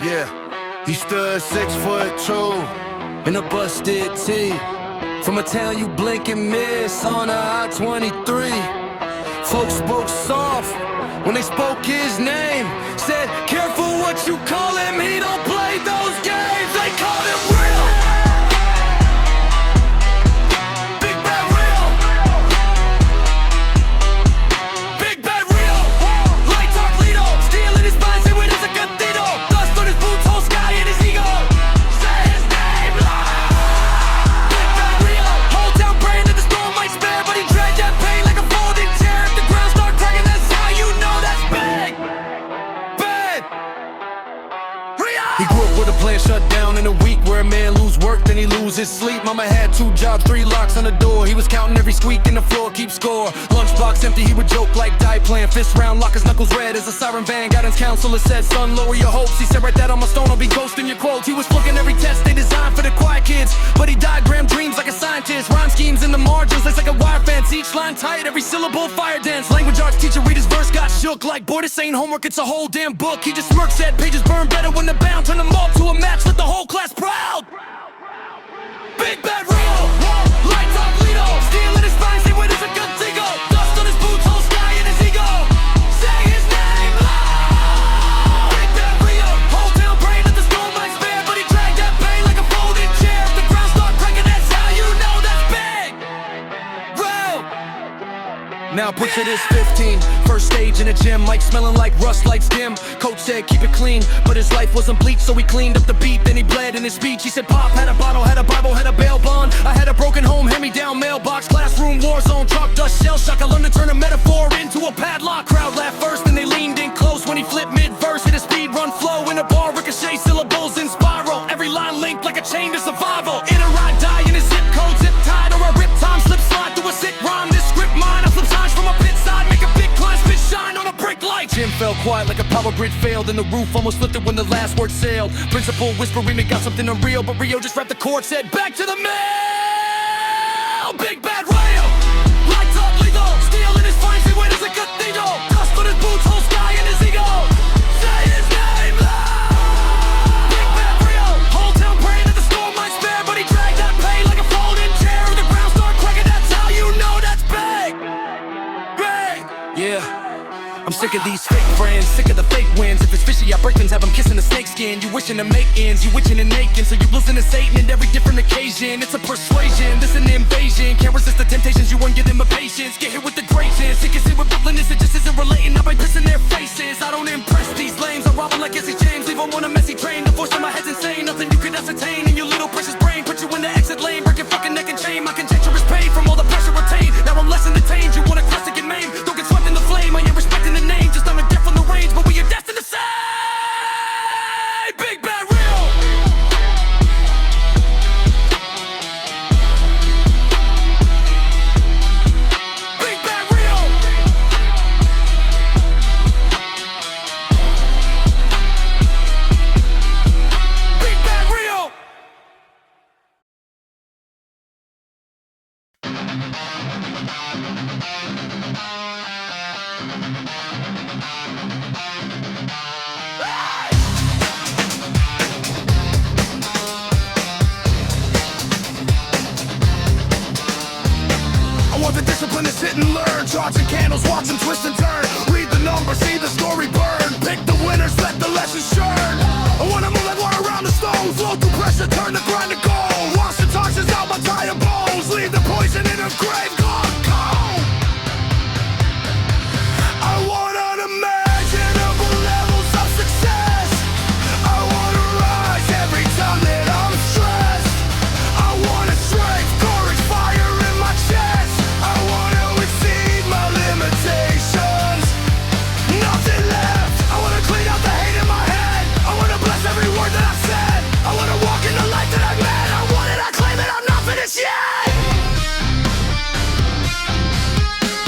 Yeah, he stood 6'2" in a busted tee. From a town you blink and miss on a I-23. Folks spoke soft when they spoke his name. Said, careful what you call him, he don't play those games. They called him Rheo. Big Bad Rheo. Big Bad Rheo. Light talk Lido. Steel in his mind, say when it's a cathedral. Dust on his boots, whole sky in his ego. Say his name loud. Big Bad Rheo. Whole town praying that the storm might spare, but he dragged that pain like a folding chair. If the ground start cracking, that's how you know that's big. Bad Rheo. He grew up with a plan shut down in a week, where a man lose work, then he lose his sleep. Mama had 2 jobs, 3 locks on the door. He was counting every squeak in the floor, keep score. Lunchbox empty, he would joke like die plan. Fist round, lock his knuckles red as a siren van. Guidance counselor said, son, lower your hopes. He said, write that on my stone, I'll be ghosting your quotes. He was flunking every test they designed for the quiet kids, but he diagrammed dreams like a scientist. Rhyme schemes in the margins, that's like a wire fence. Each line tight, every syllable fire dance. Language arts teacher read his verse, got shook like, boy, this ain't homework, it's a whole damn book. He just smirked, said pages burn better when they're bound. Turn them all to a match, let the whole class proud. Big Bad Rheo. Light talk Lido. Steel in his spine, say when it's a good go. Dust on his boots, whole sky in his ego. Say his name loud. Big Bad Rheo. Whole town praying that the storm might spare, but he dragged that pain like a folding chair. If the ground start cracking, that's how you know that's big. Rheo. Now picture this 15, first stage in a gym, mic smelling like rust, lights dim. Coach said keep it clean, but his life wasn't bleach, so he cleaned up the beat, then he bled in his speech. He said Pop had a bottle, had a Bible, had a bail bond. I had a broken home, hand-me-down mailbox, classroom war zone, chalk dust, shell shock. I learned to turn a metaphor into a padlock. Crowd laughed first, then they leaned in close when he flipped mid-verse. Hit a speed run flow in a bar, ricochet syllables in spiral. Every line linked like a chain to survival. In a ride, die in a zip code, zip tied, or a rip time, slip slide through a sick rhyme. This script mine, I flip signs from a pit side, make a big climb, spit shine on a brick light. Jim fell quiet like a power grid failed, and the roof almost lifted when the last word sailed. Principal whispering, it got something unreal, but Rheo just rapped the chord, said back to the mill. Big Bad Rheo. Light talk Lido. Steel in his spine, say when it's a cathedral. Dust on his boots, whole sky in his ego. Say his name loud. Big Bad Rheo. Whole town praying that the storm might spare, but he dragged that pain like a folding chair. If the ground start cracking, that's how you know that's big. Big. Yeah. I'm sick of these fake friends, sick of the fake wins. If it's fishy, I break things, have them kissing the snake skin. You wishing to make ends, you witching and naked, so you listen to Satan at every different occasion. It's a persuasion, this an invasion. Can't resist the temptations, you won't give them a patience. Get hit with the greatness, sick as it with Brooklyness, it just isn't relating. I by pissing their faces, I don't impress these lames. I rob them like Jesse James, leave them on a messy train. The voice in my head's insane, nothing you can ascertain. In your little precious brain, put you in the exit lane. Break your fucking neck and chain, my conjecture is paid from all the pressure retained. Now I'm less entertained, you want a classic and maim. Don't get swept in the flame, I ain't respecting the name. Just I'm a death on the range, but we are destined to say Big Bad Rheo. Big Bad Rheo. Big Bad Rheo. I want the discipline to sit and learn. Charging candles, watch them twist and turn. Read the numbers, see the story burn. Pick the winners, let the lessons churn. I wanna move like water around the stone. Flow through pressure, turn the grind to gold. Wash the toxins out my tired bones. Leave the poison in a grave gone cold. I want unimaginable levels of success. I wanna rise every time that I'm stressed. I want a strength, courage, fire in my chest. I wanna exceed my limitations. Nothing left. I wanna clean out the hate in my head. I wanna bless every word that I've said. I wanna walk in the life that I've led. I want it, I claim it, I'm not finished yet.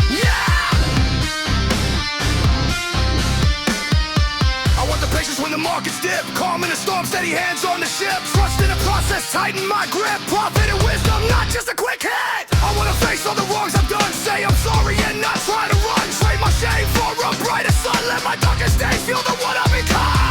Yeah. I want the patience when the markets dip. Calm in the storm, steady hands on the ship. Trust in the process, tighten my grip. Profit and wisdom, not just a quick hit. I wanna face all the wrongs I've done. Say I'm sorry and not try to run. Trade my shame for a brighter sun. Let my darkest days feel the one I become.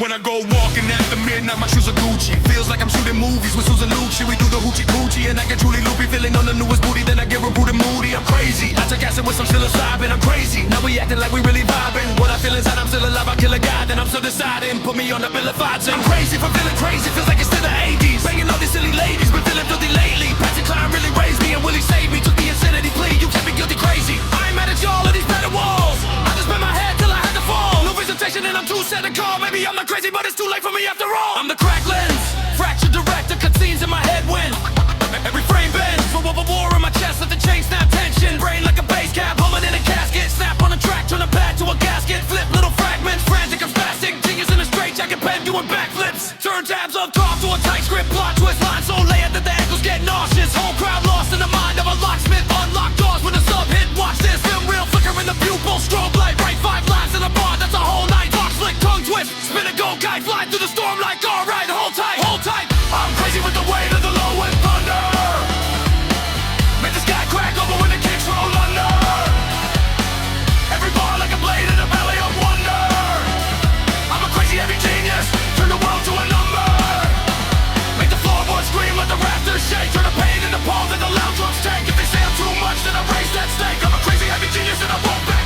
when I go walking after midnight, my shoes are Gucci. Feels like I'm shooting movies with Susan Lucci. We do the hoochie coochie and I get truly loopy, feeling on the newest booty. Then I get rebooted moody. I'm crazy. I take acid with some psilocybin. I'm crazy. Now we acting like we really vibing. What I feel inside, I'm still alive. I kill a guy, then I'm still deciding. Put me on the bill of odds. I'm crazy for feeling crazy. Feels like it's still the 80s. Banging all these silly ladies, but feeling filthy lately. Patsy Cline really raised me and Willie saved me. Took the insanity plea. You kept me guilty crazy. I ain't mad at y'all of these better walls. I just bent my head till I had to fall. No visitation and I'm too sad to call. Maybe I'm not crazy, but it's too late for me after all. I'm the crack lens, fractured director, cut scenes in my head when every frame bends. Flow of a war in my chest, let the chain snap tension. Brain like a bass cap, humming in a casket. Snap on a track, turn a pad to a gasket. Flip little fragments, frantic and spastic. Genius in a straight jacket, pen doing backflips. Turn tabs up top to a tight script. Plot twist, line so layered that the ankles get nauseous. Whole crowd lost in the mind of a locksmith. Unlock doors with a sub hit, watch this. Film real, flicker in the pupil. Strobe light, write 5 lines in a bar, that's a whole night. Talk slick, tongue twist, spin a go guide. Fly through the storm like alright, hold tight, hold tight. I'm crazy with the weight of the low and thunder. Make the sky crack open when the kicks roll under. Every bar like a blade in the belly of wonder. I'm a crazy heavy genius, turn the world to a number. Make the floorboards scream, let the rafters shake. Turn the pain into palms and the loud drums take. If they say I'm too much, then I raise that stake. I'm a crazy heavy genius and I won't back.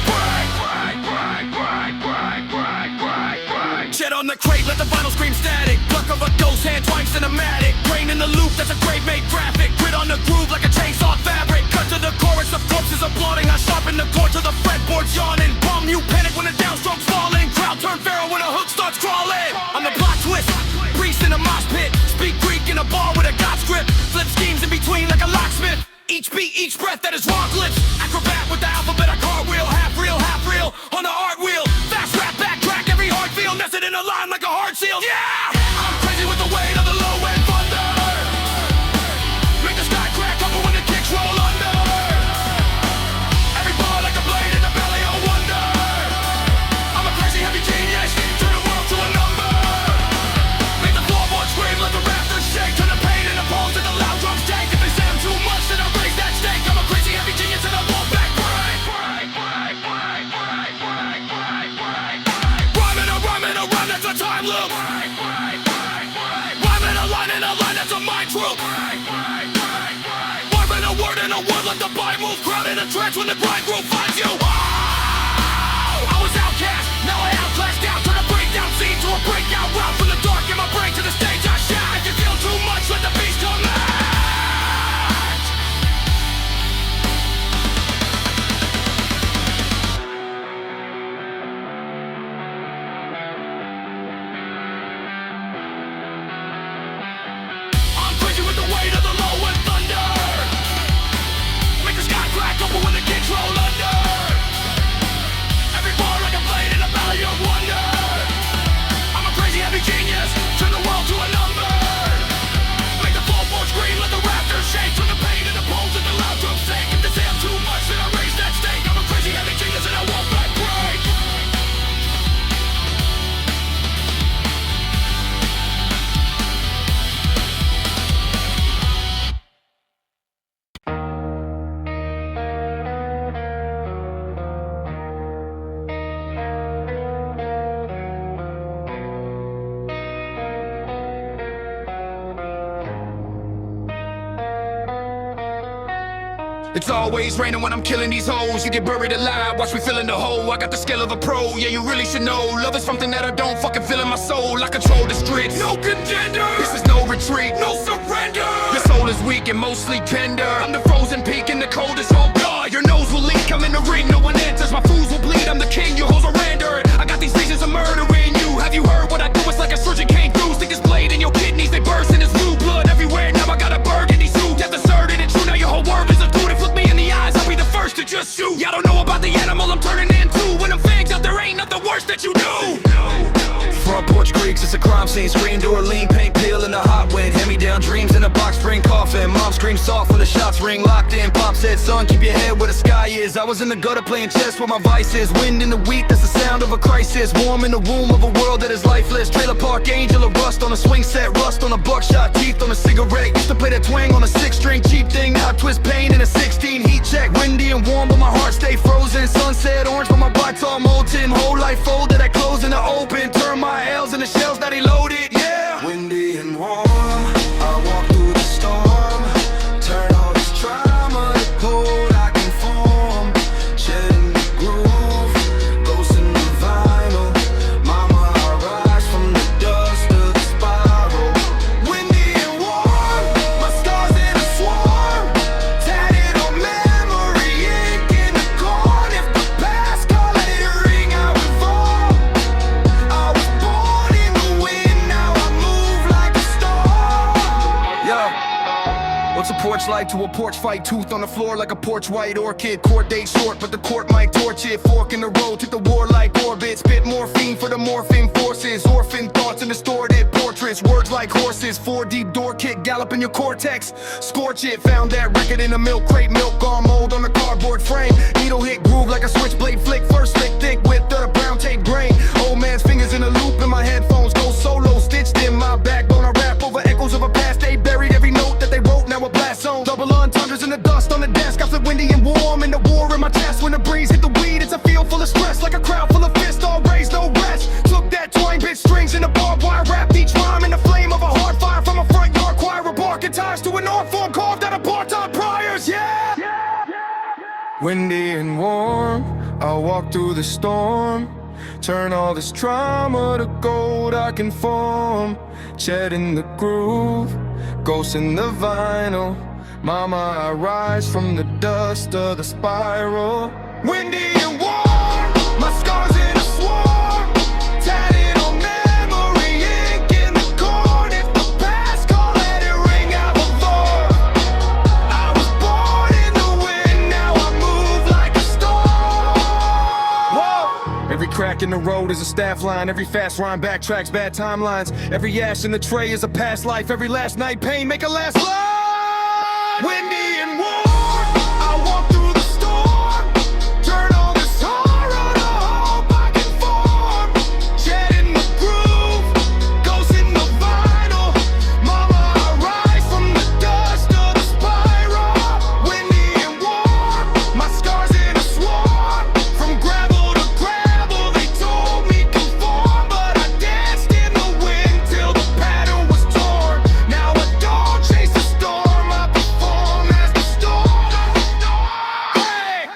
Shed on the crate, let the vinyl scream static. Pluck of a ghost hand, twine cinematic. Brain in the loop, that's a grave made graphic. Grit on the groove like a chainsaw fabric. Cut to the chorus, the corpses applauding. I sharpen the chord to the fretboards yawning. Bomb you panic when the downstroke's falling. Crowd turn feral when a hook starts crawling. I'm the plot twist, priest in a mosh pit. Speak Greek in a bar with a God script. Flip schemes in between like a locksmith. Each beat, each breath that is raw glimpse. Acrobat with the alphabet, I cartwheel. Half real, on the art wheel. Fast rap, backtrack, every heart feel. Nested in a line like a heart seal. Yeah! I'm crazy with the weight of the low end thunder. Make the sky crack open when the kicks roll under. Every bar like a blade in the belly of wonder. I'm a crazy heavy genius, turn the world to a number. Make the floorboards scream, let the rafters shake. Turn the pain into palms and the loud drums take. If they say I'm too much, then I raise that stake. I'm a crazy heavy genius and I won't back. Rhyming a rhyme, that's a time loop. Rhyming a line, that's a mind troop. Rhyming a word in a word, let the bind move. Crowd in a trance when the grind group finds you. Oh, I was outcast, now I outclassed out. Turn a breakdown scene to a breakout route. From the dark in my brain to the stage I shout. If you feel too much, let the beast come out. With the weight of the low and thunder. Make the sky crack open when the kicks roll under. Every bar like a blade in a valley of wonder. I'm a crazy heavy genius, turn the world to a number. Make the floorboards scream, let the rafters shake. Turn the pain into poles and the loud drums take. If they say I'm too much, then I raise that stake. I'm a crazy heavy genius and I won't back break. It's always raining when I'm killing these hoes. You get buried alive, watch me fill in the hole. I got the skill of a pro, yeah, you really should know. Love is something that I don't fucking feel in my soul. I control the streets, no contender. This is no retreat, no surrender. Your soul is weak and mostly tender. I'm the frozen peak in the coldest, oh God. Your nose will leak, I'm in the ring, no one enters. My fools will bleed, I'm the king, your hoes are rendered. I got these visions of murdering you. Have you heard what I do? It's like a surgeon came through. Stick his blade in your kidneys, they burst and it's blue blood everywhere. Now I got a burgundy suit, death asserted and true. Now your whole world is a dude. Look me in the eyes, I'll be the first to just shoot. Y'all don't know about the animal I'm turning into. When them fangs out there ain't nothing worse that you do. Front porch Greeks, it's a crime scene. Screen door, lean paint peel in the hot wind. Hand me down dreams in a box spring coffin. Mom screams soft when the shots ring. Locked in, pop said, son, keep your head where the sky is. I was in the gutter playing chess where my vice is. Wind in the wheat, that's the sound of a crisis. Warm in the womb of a world that is lifeless. Trailer park angel of rust on a swing set. Rust on a buckshot, teeth on a cigarette. Used to play that twang on a 6-string cheap thing. Now I twist pain in a 16 heat check. Windy and warm but my heart stay frozen. Sunset orange but my body's all molten. Whole life folded, I close in the open. Turn my L's into shells. and warm, I walk through the storm, turn all this trauma to cold I can form. Shedding the groove, ghosts in the vinyl. Mama, I rise from the dust to the spiral. Windy and warm, my scars in a swarm, tatted on memory, ink in the corn. If the past call, let it ring out with fall. I was born in the wind, now I move like a storm. Yo, what's a porch like to a porch fight? Tooth on the floor like a porch white orchid. Court date short, but the court might torch it. Fork in the road, took the war like orbit. Spit morphine for the morphine forces. Orphan thoughts and distorted portraits. Words like horses, 4 deep door kick, gallop in your cortex. Scorch it, found that record in a milk crate. Milk gone mold on the cardboard frame. Needle hit groove like a switchblade flick. First lick thick with the brown tape grain. Old man's fingers in a loop in my headphones. Go solo, stitched in my backbone. I rap over echoes of a past day. Buried every note that they wrote, now a blast zone. Double entendres in the dust on the desk. I flip windy and warm in the war in my chest. When the breeze hit the weed, it's a field full of stress. Like a crowd full of fists, all raised, no rest. Took that twine, bit strings in the barbed wire. Wrapped each rhyme in the flame of a hard fire. From a front yard choir, a barking ties to an art form carved out of part-time priors, yeah! Windy and warm, I walk through the storm, turn all this trauma to gold I can form. Chet in the groove, ghosts in the vinyl. Mama, I rise from the dust of the spiral. Windy and warm, my scars in a swarm, tatted on memory, ink in the corn. If the past call, let it ring out before. I was born in the wind, now I move like a storm. Whoa! Every crack in the road is a staff line. Every fast rhyme backtracks bad timelines. Every ash in the tray is a past life. Every last night pain make a last life. Windy and warm, I walk through the storm, turn all this horror to hope I can form. Chet in the groove, ghosts in the vinyl. Mama, I rise from the dust of the spiral. Windy and warm, my scars in a swarm. From gravel to gravel, they told me conform, but I danced in the wind till the pattern was torn. Now I don't chase the storm, I perform as the storm. Hey!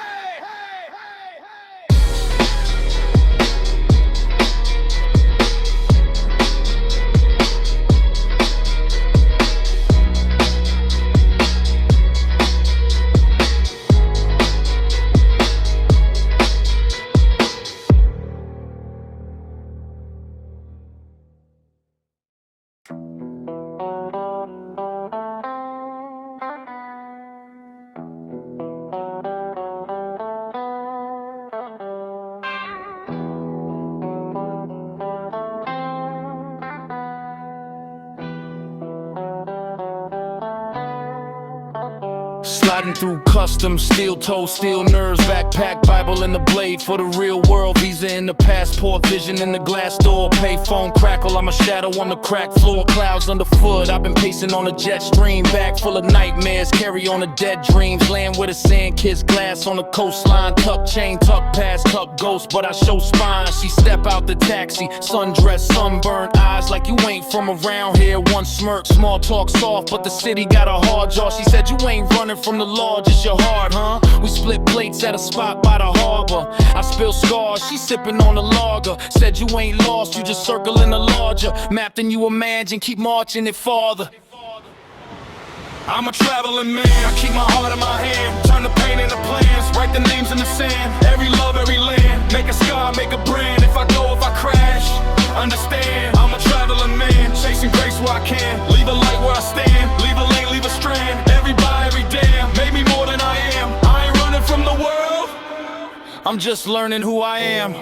Sliding through customs, steel toe, steel nerves, backpack, Bible in the blade for the real world. Visa in the passport, vision in the glass door, payphone crackle. I'm a shadow on the cracked floor, clouds underfoot. I've been pacing on a jet stream, bag full of nightmares, carry on the dead dreams. Land with a sand kiss, glass on the coastline, tuck chain, tuck past, tuck ghost, but I show spine. She step out the taxi, sundress, sunburned eyes like you ain't from around here. One smirk, small talk soft, but the city got a hard jaw. She said you ain't running from the law, just your heart, huh? We split plates at a spot by the harbor. I spill scars, she sipping on the lager. Said you ain't lost, you just circling the larger map than you imagine, keep marching it farther. I'm a traveling man, I keep my heart in my hand. Turn the pain into plans, write the names in the sand. Every love, every land, make a scar, make a brand. If I go, if I crash, understand. I'm a traveling man, chasing grace where I can. Leave a light where I stand, leave a lane, leave a strand. Everybody, every damn, made me more than I am. I ain't running from the world, I'm just learning who I am.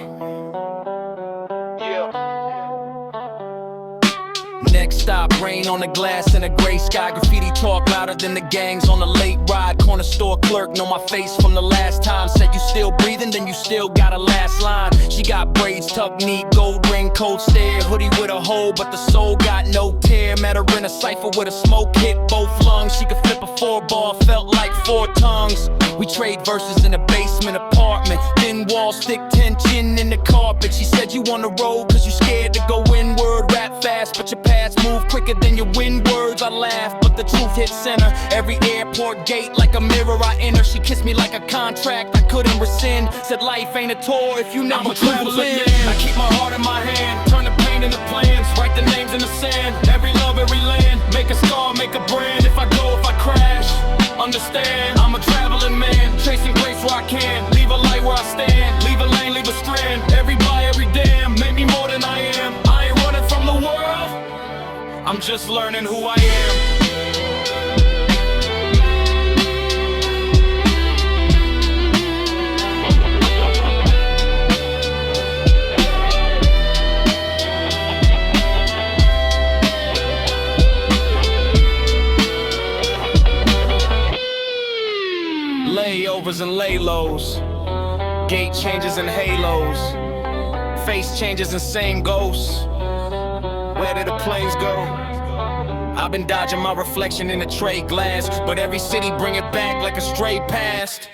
Next stop, rain on the glass in a gray sky. Graffiti talk louder than the gangs on the late ride. Corner store clerk know my face from the last time. Said you still breathing, then you still got a last line. She got braids tucked neat, gold ring, cold stare. Hoodie with a hole, but the soul got no tear. Met her in a cypher with a smoke hit both lungs. She could flip a 4-ball, felt like 4 tongues. We trade verses in a basement apartment. Thin walls, thick tension in the carpet. She said you on the road cause you scared to go inward. Rap fast, but your past move quick quicker than your wind words. I laugh, but the truth hits center. Every airport gate like a mirror I enter. She kissed me like a contract I couldn't rescind. Said life ain't a tour if you never travel in. I keep my heart in my hand, turn the pain into plans, write the names in the sand. Every love, every land, make a scar, make a brand. If I go, if I crash, understand I'm a traveling man, chasing grace where I can. Leave a light where I stand, leave a lane, leave a strand. Every buy, every damn, make me more than I am. I ain't running from the world, I'm just learning who I am. Layovers and lay-lows, gate changes and halos, face changes and same ghosts. Where did the planes go? I've been dodging my reflection in a tray glass, but every city bring it back like a stray past.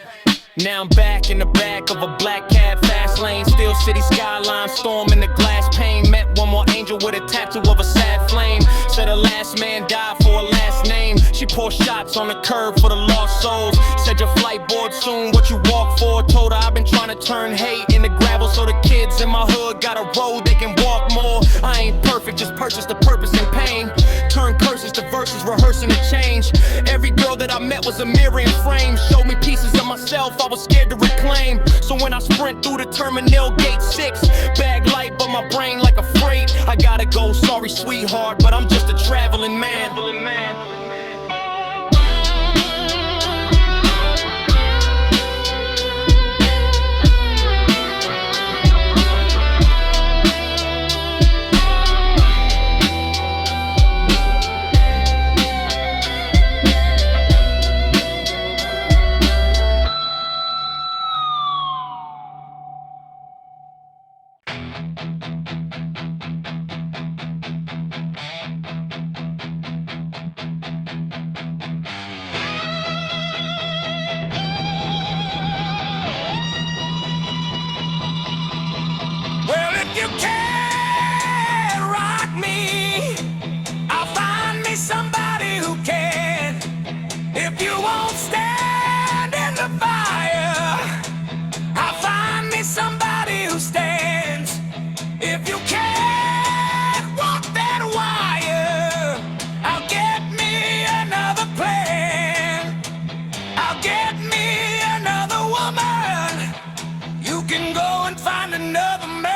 Now I'm back in the back of a black cab, fast lane, still city skyline, storm in the glass pane. Met one more angel with a tattoo of a sad flame. Said the last man died for a last name. She poured shots on the curb for the lost souls. Said your flight board soon, what you walk for. Told her I've been trying to turn hate into gravel, so the kids in my hood got a road they can walk more. I ain't perfect, just purchase the purpose and pain. Turn curses to verses, rehearsing the change. Every girl that I met was a mirror and frame. Showed me pieces of myself I was scared to reclaim. So when I sprint through the terminal gate 6, bag light but my brain like a freight. I gotta go, sorry sweetheart, but I'm just a traveling man. Well, if you can't rock me, I'll find me somebody who can. If you won't stand in the fire, I'll find me somebody who stands. If you can't walk that wire, I'll get me another plan. I'll get me another woman. You can go and find another man.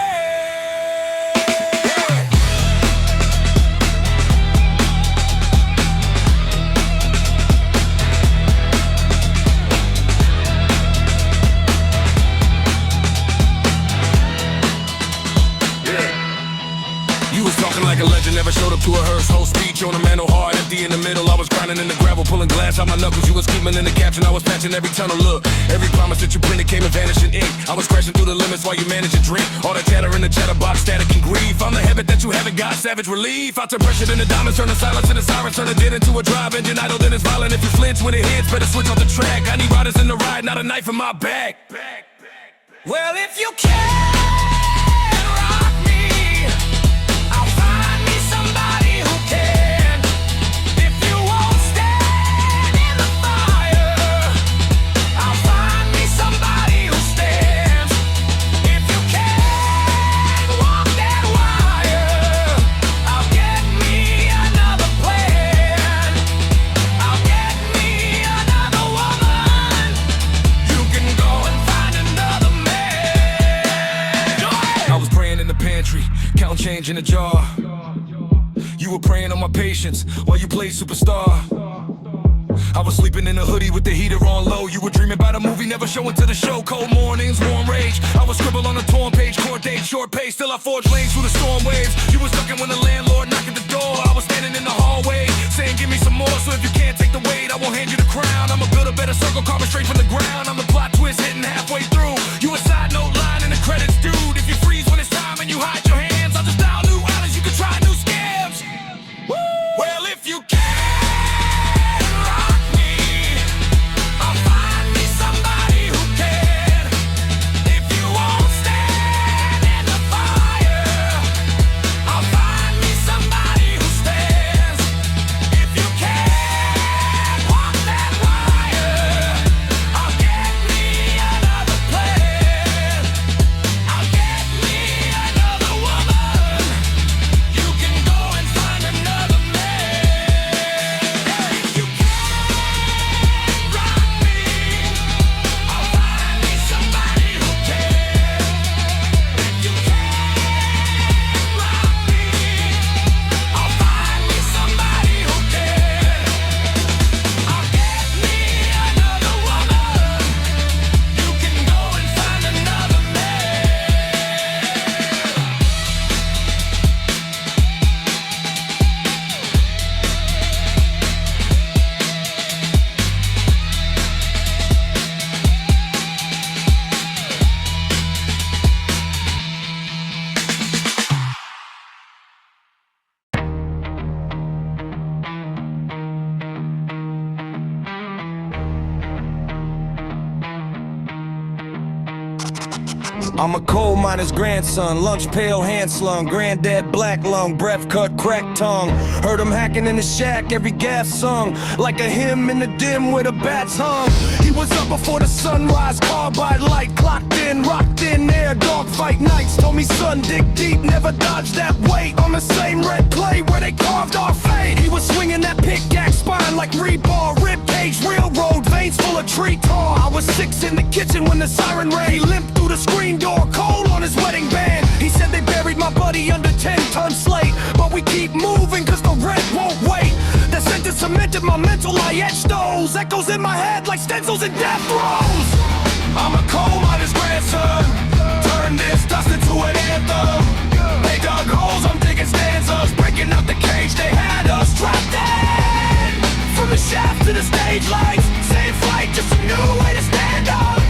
You was talking like a legend, never showed up to a hearse. Whole speech on a mantle, hard, empty in the middle. I was grinding in the gravel, pulling glass out my knuckles. You was keeping in the caption, I was patching every tunnel. Look, every promise that you printed came and vanished in ink. I was crashing through the limits while you managed to drink. All the chatter in the chatterbox, static and grief. I'm the habit that you haven't got, savage relief. I turn pressure into diamonds, turn the silence into sirens, turn the dead into a drive engine. Idle then it's violent. If you flinch when it hits, better switch off the track. I need riders in the ride, not a knife in my back. Well, if you can't rock me, I'll find me somebody who can. If you won't stand in the fire, I'll find me somebody who stands. If you can't walk that wire, I'll get me another plan. I'll get me another woman. You can go and find another man. I was praying in the pantry, counting change in the jar. You were praying on my patience while you played superstar. I was sleeping in a hoodie with the heater on low. You were dreaming about a movie, never showing to the show. Cold mornings, warm rage. I was scribble on a torn page, court date, short pace. Still I forged lanes through the storm waves. You was ducking when the landlord knocked at the door. I was standing in the hallway, saying give me some more. So if you can't take the weight, I won't hand you the crown. I'ma build a better circle, carving straight from the ground. I'm the plot twist hitting halfway through. You a side note line in the credits, dude. If you freeze when it's time and you hide your hands, I'll just dial new islands, you can try new scams. Woo! Well, if you can't rock me, I'll find me somebody who can. If you won't stand in the fire, I'll find me somebody who stands. I'm a coal miner's grandson, lunch pail hand slung, granddad black lung, breath cut, cracked tongue. Heard him hacking in the shack, every gaff sung like a hymn in the dim where the bats hung. He was up before the sunrise, carbide light, clocked in, rocked in air, dogfight nights. Told me son, dig deep, never dodge that weight. On the same red clay where they carved our fate. He was swinging that pickaxe spine like rebar, rib cage, railroad veins full of tree tar. I was 6 in the kitchen when the siren rang. He limped through the screen door, cold on his wedding band. He said they buried my buddy under 10-ton slate, but we keep moving cause the rent won't wait. That sentence cemented my mental, I etched those echoes in my head like stencils and death throes. I'm a coal miner's grandson, turn this dust into an anthem. They dug holes, I'm digging stanzas, breaking out the cage they had us trapped in. From the shaft to the stage lights, same flight, just a new way to stand up.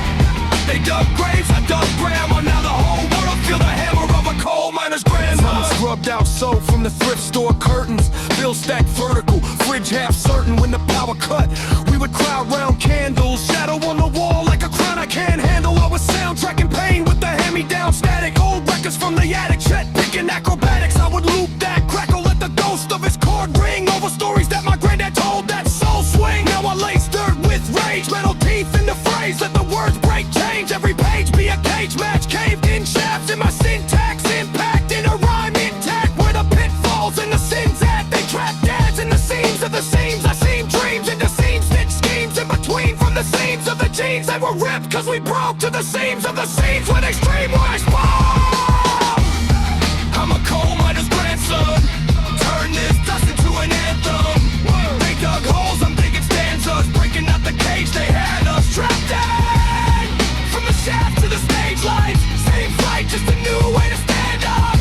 They dug graves, I dug grandma, now the whole world feel the hammer of a coal miner's grandson. Scrubbed out soap from the thrift store curtains, bill stacked vertical, fridge half certain when the power cut. We would crowd round candles, shadow on the wall like a crown I can't handle. I was soundtracking pain with the hand-me-down static, old records from the attic, Chet picking acrobatics. I would loop that crackle, let the ghost of his chord ring over stories that my granddad told. That soul swing, now I lace dirt with rage, metal teeth in the phrase, let the words break change. Every page be a cage match, caved in shafts in my syntax, impact in a rhyme intact. Where the pitfalls and the sins at, they trap dads in the seams of the seams. I seem dreams into seams, stitch schemes in between from the seams of the jeans. They were ripped cause we broke to the seams of the seams where they stream where I spawn. I'm a coal miner's grandson, turn this dust into an anthem. They dug holes, I'm digging stanzas, breaking out the cage they had us trapped in. From the shaft to the stage lights, same flight, just a new way to stand up.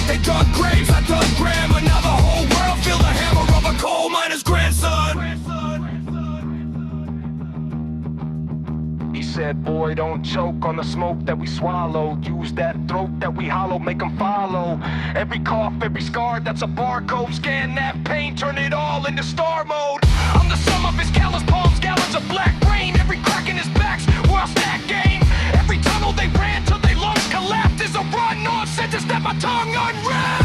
They dug graves, I dug grandma, now the whole world feel the hammer of a coal miner's grandson. He said, boy, don't choke on the smoke that we swallow. Use that throat that we hollow, make them follow. Every cough, every scar, that's a barcode. Scan that pain, turn it all into star mode. I'm the sum of his callous palms, gallons of black rain. Every crack in his back's where I stack game. Every tunnel they ran till they lungs collapsed is a run-on sentence that my tongue unwrapped.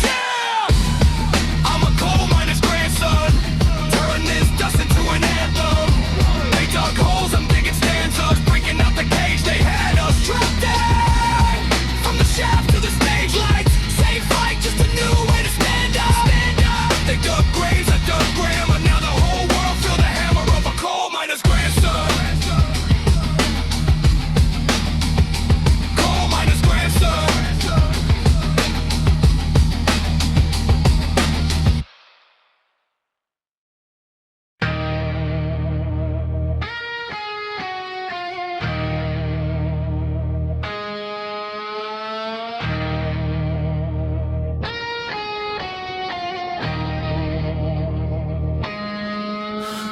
Yeah! I'm a coal miner's grandson, turn this dust into an anthem. They dug holes, I'm digging stanzas, breaking out the cage they had us trapped in. From the shaft to the stage lights, same fight, just a new way to stand up. They dug graves, I dug grandma, now the whole world feel the hammer of a coal miner's grandson. Coal miner's grandson.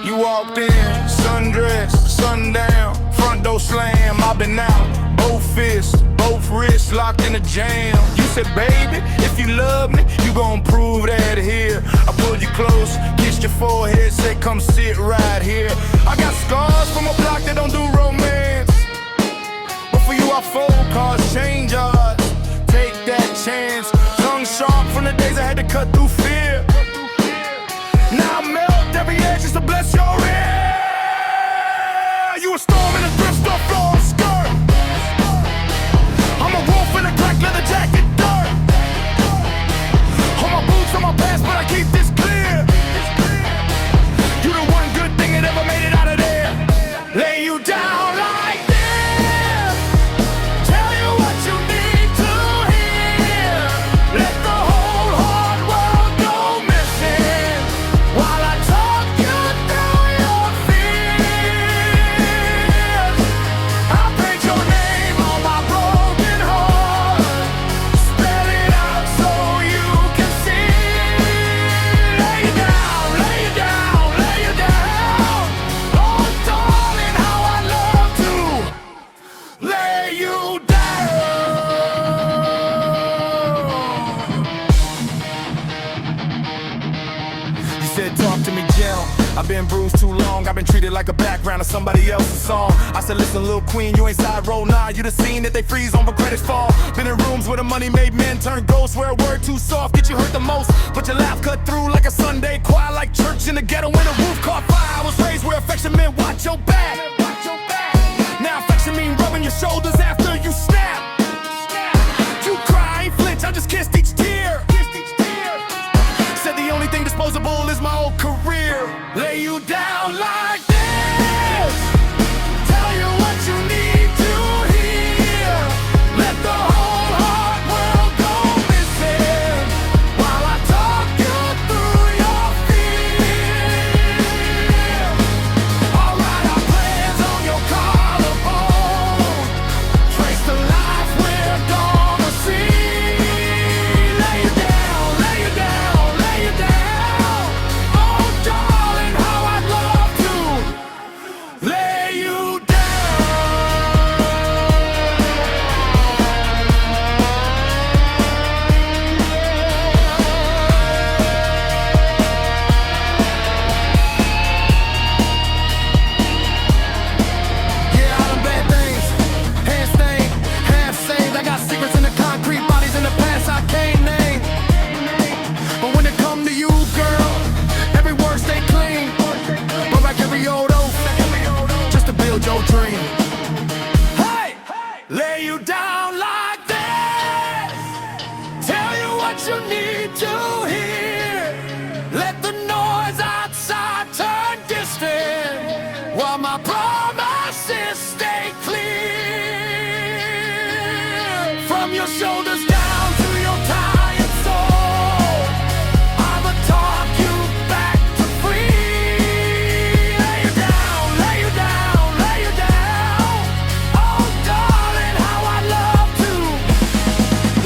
You walked in, sundressed, sundown, front door slam, I've been out, both fists, both wrists locked in a jam. You said, baby, if you love me, you gon' prove that here. I pulled you close, kissed your forehead, said come sit right here. I got scars from a block that don't do romance, but for you I fold cars, change odds, take that chance. Tongue sharp from the days I had to cut through fear. Now I melt every edge just to bless your ear. You a storm in a thrift store floor skirt. I'm a wolf in a crack leather jacket dirt. On my boots, on my pants, but I keep this clear. You the one good thing that ever made it out of there. Lay you down like this, tell you what you need to hear. Let the whole hard world go missing while I talk you through your fears. I paint your name on my broken heart, spell it out so you can see. Lay you down, lay you down, lay you down. Oh darling, how I love to lay you down. You said talk to me gentle, I've been bruised too long, I've been treated like a background of somebody else's song. I said, listen, little queen, you ain't side row 9. You the scene that they freeze on when credits fall. Been in rooms where the money made men turn ghosts, where a word too soft get you hurt the most. But your laugh cut through like a Sunday choir, like church in the ghetto when the roof caught fire. I was raised where affection meant watch your back. Now affection mean rubbing your shoulders after you snap. You cry, ain't flinch, I just kissed each tear. Said the only thing disposable is my old career. Lay you down like this, tell you what you need to hear. Let the whole hard world go missing while I talk you through your fear. Alright, our plans on your collarbone, trace the life we're gonna see. Lay you down, lay you down, lay you down. Oh darling, how I'd love to lay you down. Yeah, I done bad things, hand stained, half saved. I got secrets in the concrete, bodies in the past I can't name. But when it come to you, girl, every word stay clean. But like every old oath, just to build your dream. Hey, lay you down like this, tell you what you need to hear. Let the noise outside turn distant while my promises stay clear. From your shoulders down to your tired soul, I'ma talk you back to free. Lay you down, lay you down, lay you down. Oh darling, how I'd love to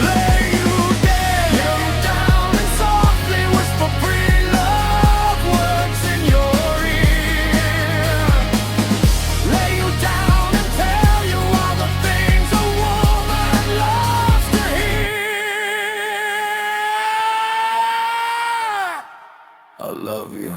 lay you down and softly whisper free love words in your ear. Lay you down and tell you all the things a woman loves to hear. I love you.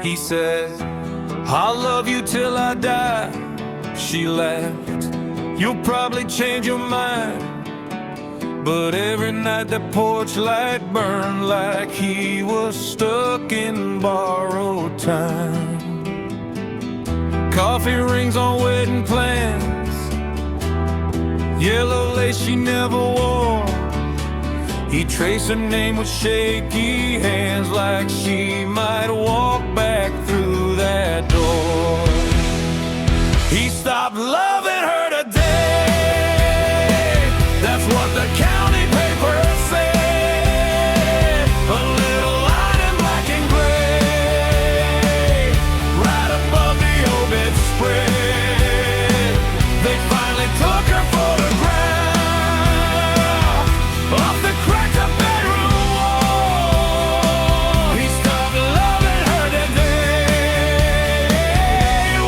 He said, I'll love you till I die. She laughed, you'll probably change your mind. But every night that porch light burned like he was stuck in borrowed time. Coffee rings on wedding plans, yellow lace she never wore. He traced her name with shaky hands like she might walk back through that door. He stopped loving her today. That's what the county paper said. A little line in black and gray, right above the obit spread. They finally took her photograph off the cracked up bedroom wall. He stopped loving her today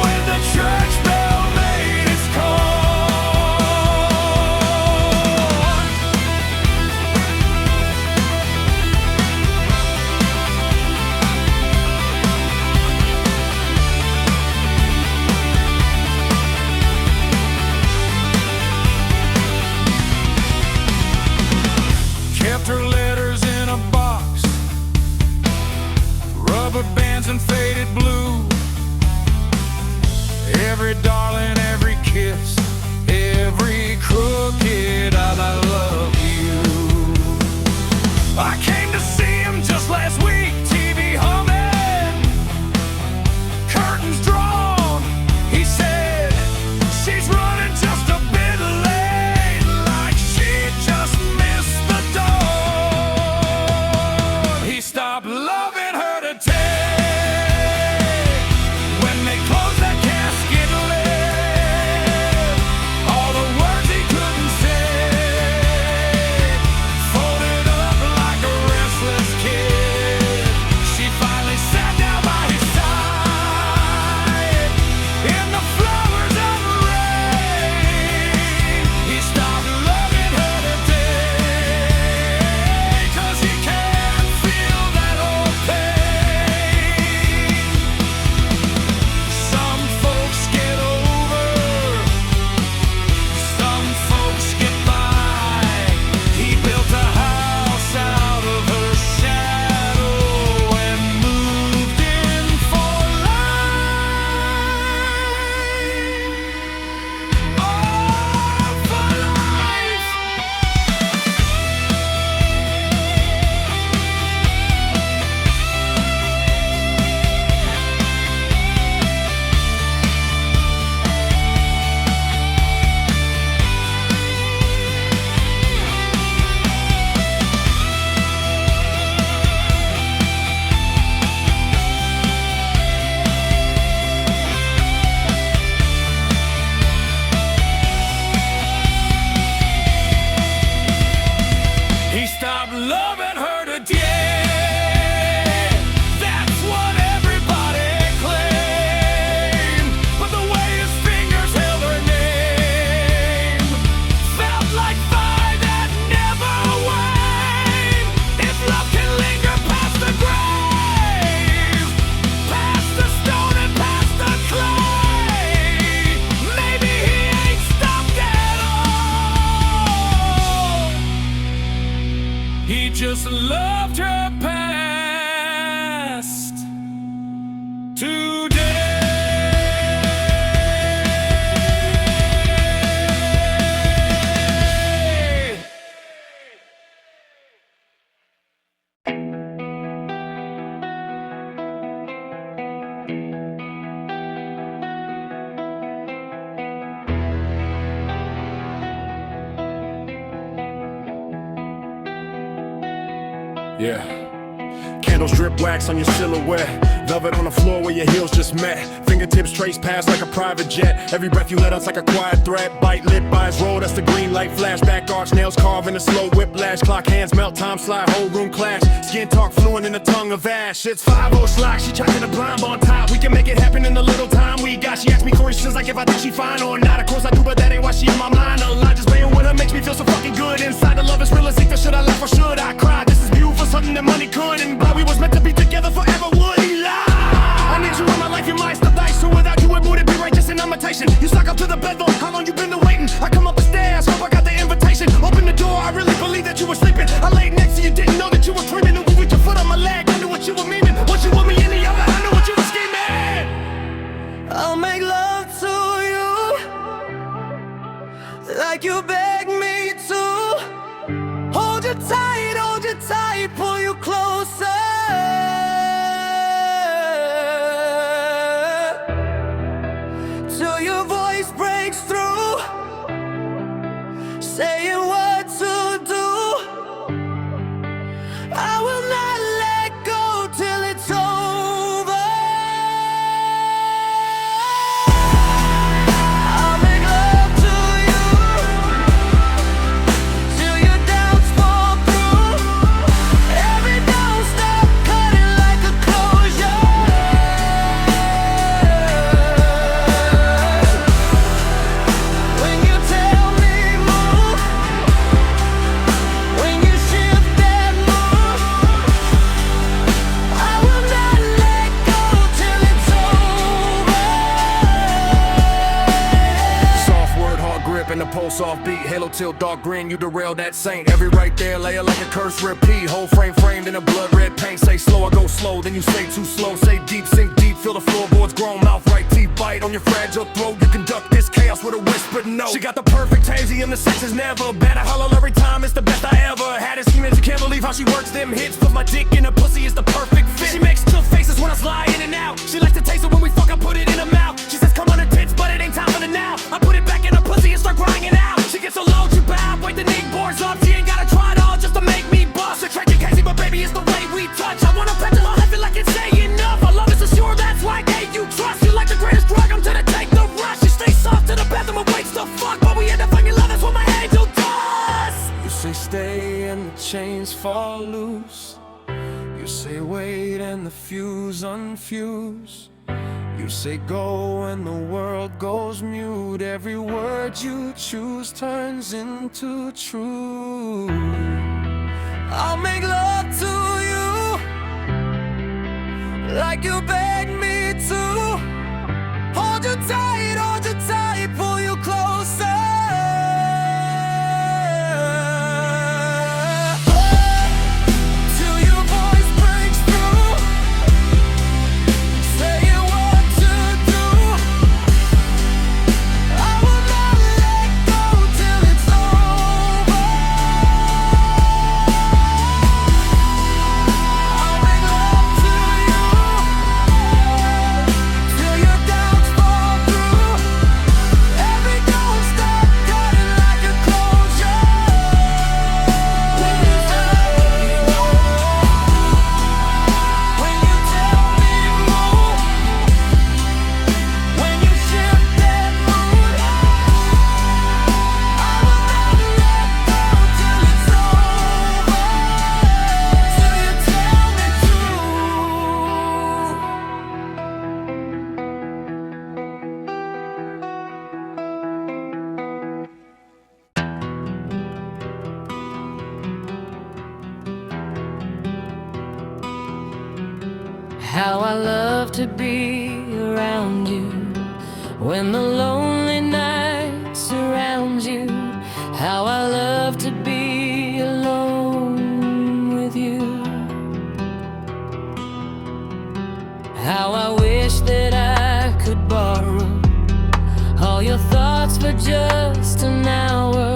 when the church bell made its He just loved her past today. Yeah. Candles drip wax on your silhouette. Velvet on the floor where your heels just met. Fingertips trace past like a private jet. Every breath you let out's like a quiet threat. Bite lip, eyes roll, that's the green light flash. Back arch, nails carve in a slow whiplash. Clock hands melt, time slide, whole room clash. Skin talk fluent in the tongue of ash. It's 5-0 slot, she chopping the blind on top. We can make it happen in the little time we got. She asked me questions like if I think she fine or not. Of course I do, but that ain't why she in my mind a lot. Just playing with her makes me feel so fucking good. Inside the love is realistic, so should I laugh or should I cry? This is beautiful, something that money couldn't buy. We was meant to be together forever, would he lie? I need you in my life, you might stop dice. So without you it wouldn't be right, just an imitation. You stuck up to the bedroom, how long you been waiting? I come up the stairs, hope I got the invitation. Open the door, I really believe that you were sleeping. I laid next to you, didn't know that you were dreaming. And with your foot on my leg, I knew what you were meaning. What you want me in the other, I knew what you were scheming. I'll make love to you like you begged me to. Hold you tight, pull you closer. Till your voice breaks through, saying what to do. I will not let go till it's over. I'll make love to you till your doubts fall through. Every don't stop cutting like a closure. When you tell me move, when you shift that move, I will not let go till it's over. Soft word, hard grip, and the pulse off beat. Halo till dark grin, you derail that saint. Every right there, layer like a curse, repeat. Whole frame framed in a blood red paint. Say slow, I go slow, then you say too slow. Say deep, sink deep, feel the floorboards grown. Mouth right, teeth bite on your fragile throat. You conduct this chaos with a whispered note. She got the perfect hazy and the sex is never bad. I holler every time, it's the best I ever had. It seems you can't believe how she works them hits. Put my dick in her pussy, is the perfect fit. She makes two faces when I slide in and out. She likes to taste it when we fuck, I put it in her mouth. She says come on her tits, but it ain't time for the now. I put it back in her pussy and start crying it out. She gets so low, she bow, wait the knee boards up. She ain't gotta try it all just to make me bust. Attracted crazy, but baby, it's the way we touch. I wanna pet till I feel like it's saying enough. Our love is so sure, that's why I gave you trust. You like the greatest drug, I'm to the take the rush. You stay soft to the bathroom and waits to fuck, but we end up finding love, that's what my angel does. You say stay and the chains fall loose. You say wait and the fuse unfuse. You say go and the world goes mute. Every word you choose turns into truth. I'll make love to you like you begged me to. Hold you tight, pull you closer. Till your voice breaks through, saying what to do. I will not let go till it's over. I'll make love to you till your doubts fall through. Every don't stop cutting like a closure. When you tell me move, when you shift that mood, I will not let go till it's over. Till you tell me How I love to be around you when the lonely night surrounds you. How I love to be alone for just an hour.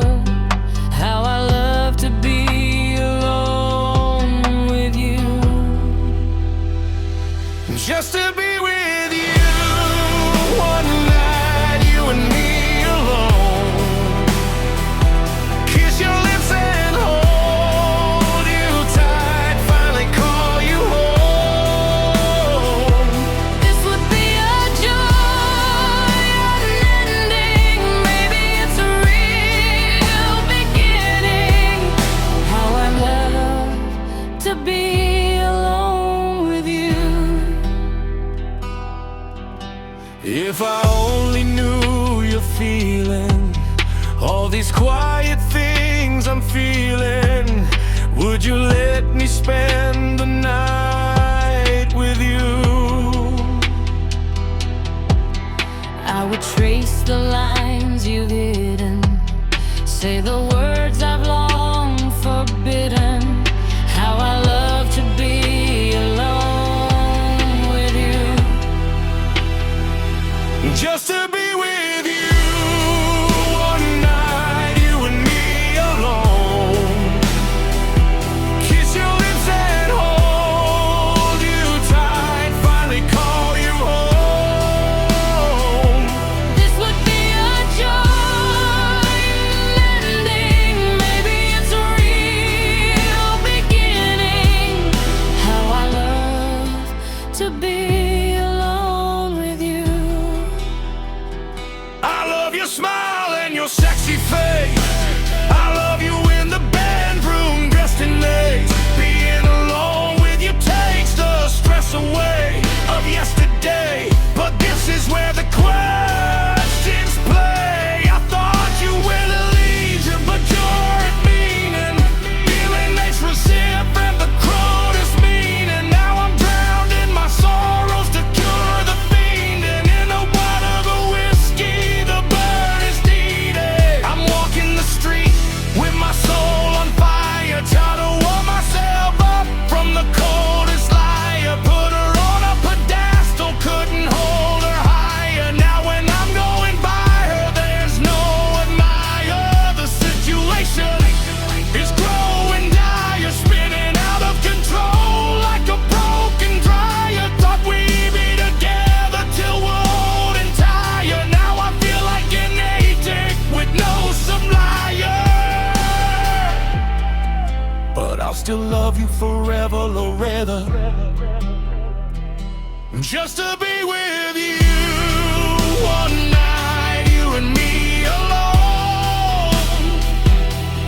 How I love to be alone with you. Just to be with you, one night, you and me alone. Kiss your lips and hold you tight, finally call you home. This would be a joy unending. Maybe it's a real beginning. How I love to be alone with you. If I only knew you're feeling all these quiet things I'm feeling, would you let me spend the night with you? I would trace the lines you've hidden, say the words I've long forbidden. How I love to be alone with you. Just to be with you, one night, you and me alone. Kiss your lips and hold you tight, finally call you home. This would be a joy unending. Maybe it's a real beginning. How I love to be alone with you. I love your smile and your sexy face. I love you in the bedroom, dressed in lace. Being alone with you takes the stress away of yesterday. But this is where the questions play. I thought you were the legion, but you're at meaning. Feeling makes receive and the crowd is meaning. Now I'm drowned in my sorrows to cure the fiend. And in the water, the whiskey, the burn is needed. I'm walking the street with my soul on fire, trying to warm myself up from the coldest liar. Put her on a pedestal, couldn't hold her higher. Now when I'm going by her, there's no admire. The situation is growing dire, spinning out of control like a broken dryer. Thought we'd be together till we're old and tired. Now I feel like an addict with no supplier. But I'll still love you forever, Loretta. Just to be with you, one night, you and me alone.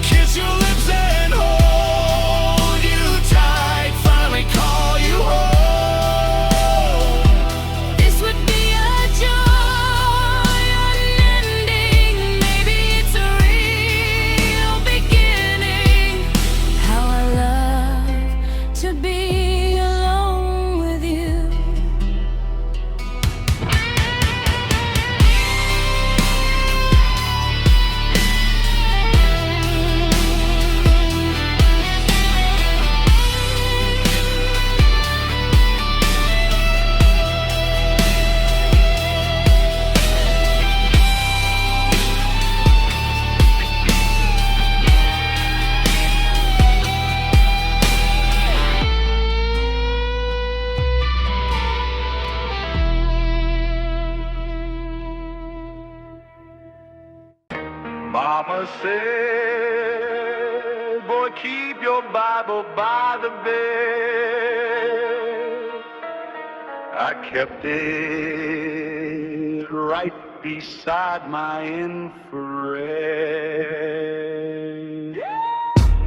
Kiss your lips and hold you tight, finally call you home. This would be a joy unending. Maybe it's a real beginning. How I love to be alone with you. Mama said, boy, keep your Bible by the bed. I kept it right beside my infrared.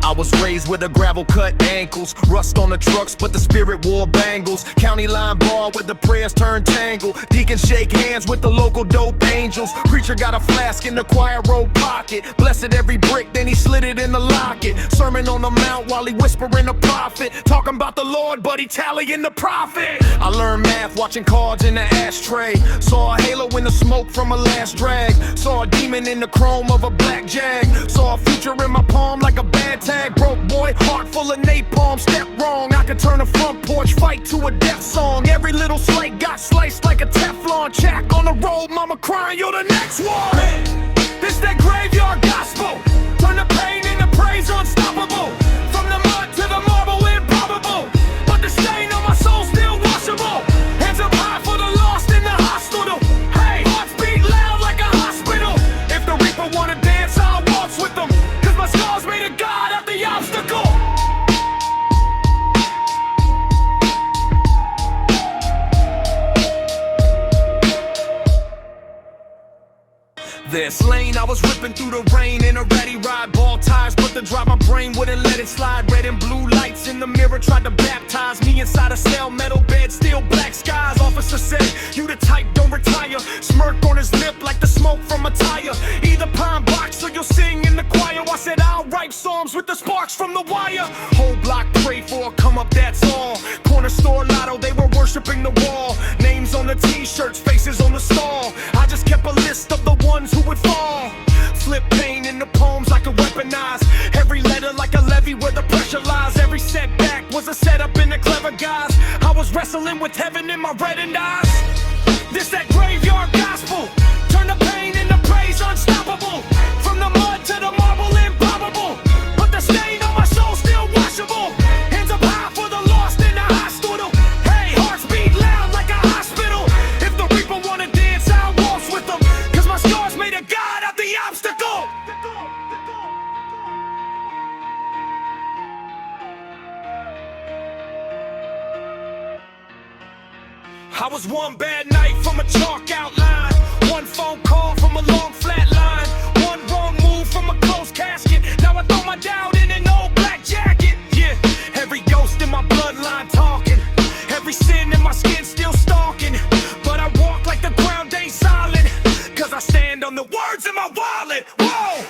I was raised with a gravel cut ankles, rust on the trucks, but the spirit wore bangles. County line bar with the prayers turned tangle. Deacon shake hands with the local dope angels. Preacher got a flask in the choir robe pocket. Blessed every brick, then he slid it in the locket. Sermon on the mount while he whispering a prophet. Talking about the Lord, but he tallying the prophet. I learned math watching cards in the ashtray. Saw a halo in the smoke from a last drag. Saw a demon in the chrome of a black jag. Saw a future in my palm like a bad tag. Broke boy, heart full of napalm. Step wrong, I could turn a front porch fight to a death song. Every little slate got sliced like a Teflon. Check on the road, mama crying, you're the next one. landslide, red and blue lights in the mirror tried to baptize me inside a cell, metal bed, still black skies. Officer said, you the type, don't retire. Smirk on his lip like the smoke from a tire. Either pine box or you'll sing in the choir. I said, I'll write psalms with the sparks from the wire. Whole block pray for a come up, that's all. Corner store lotto, they were worshiping the wall. Names on the t-shirts, faces on the stall. I just kept a list of the ones who would fall. Flip pain in the poems I could weaponize. Every letter like a levee where the pressure lies. Every setback was a setup in the clever guys. I was wrestling with heaven in my reddened eyes. This that graveyard gospel. Turn the pain into praise unstoppable. From the mud to the marble improbable. But the stain on my soul still washable. Hands up high for the lost in the hospital. Hey, hearts beat loud like a hospital. If the reaper wanna dance, I'll waltz with them. Cause my scars made a god out the obstacle. I was one bad night from a chalk outline. One phone call from a long flat line. One wrong move from a closed casket. Now I throw my doubt in an old black jacket. Yeah, every ghost in my bloodline talking. Every sin in my skin still stalking. But I walk like the ground ain't solid. Cause I stand on the words in my wallet. Whoa!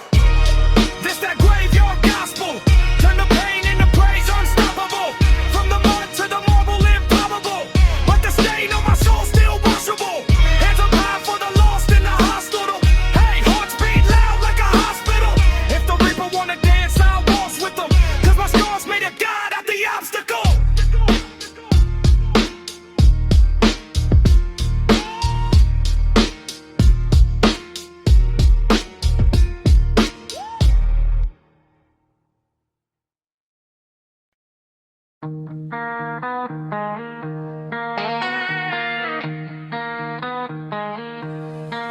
This that graveyard gospel. Turn the pain into praise unstoppable. From the mud to the marble improbable. But the stain on my soul still washable. Hands up high for the lost in the hospital. Hey, hearts beat loud like a hospital. If the reaper wanna dance, I'll waltz with them. Cause my scars made a god out the obstacle.